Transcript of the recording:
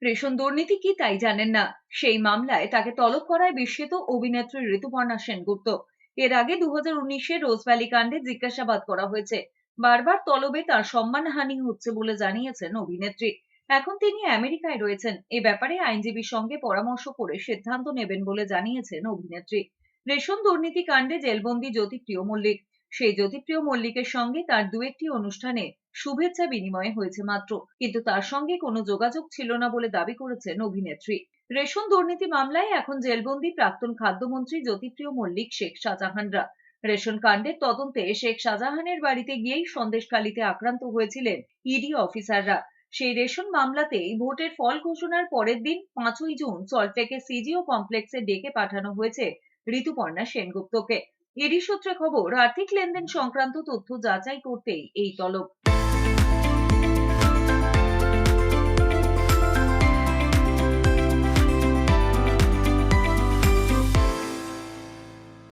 Ration দুর্নীতি কি তাই জানেন না। সেই মামলায় তাকে তলব করায় বিস্মিত অভিনেত্রী ঋতুপর্ণা সেনগুপ্ত। এর আগে 2019-এ রোজ ভ্যালি কাণ্ডে জিজ্ঞাসাবাদ করা হয়েছে। বারবার তলবে তার সম্মানহানি হচ্ছে বলে জানিয়েছেন অভিনেত্রী। এখন তিনি আমেরিকায় রয়েছেন। এ ব্যাপারে আইনজীবীর সঙ্গে পরামর্শ করে সিদ্ধান্ত নেবেন বলে জানিয়েছেন অভিনেত্রী। রেশন দুর্নীতি কাণ্ডে জেলবন্দি জ্যোতিপ্রিয় মল্লিক। সেই জ্যোতিপ্রিয় মল্লিকের সঙ্গে তার দু একটি অনুষ্ঠানে শুভেচ্ছা বিনিময় হয়েছে মাত্র, কিন্তু তার সঙ্গে কোনো যোগাযোগ ছিল না বলে দাবি করেছেন অভিনেত্রী। রেশন দুর্নীতি মামলায় এখন জেলবন্দি প্রাক্তন খাদ্যমন্ত্রী জ্যোতিপ্রিয় মল্লিক, শেখ শাহজাহানরা। রেশন কাণ্ডের তদন্তে শেখ শাহজাহানের বাড়িতে গিয়েই সন্দেশখালিতে আক্রান্ত হয়েছিলেন ইডি অফিসাররা। সেই রেশন মামলাতেই ভোটের ফল ঘোষণার পরের দিন 5ই জুন সল্টলেকের সিজিও কমপ্লেক্সে ডেকে পাঠানো হয়েছে ঋতুপর্ণা সেনগুপ্তকে। ইডি সূত্রে খবর, আর্থিক লেনদেন সংক্রান্ত তথ্য যাচাই করতেই এই তলব।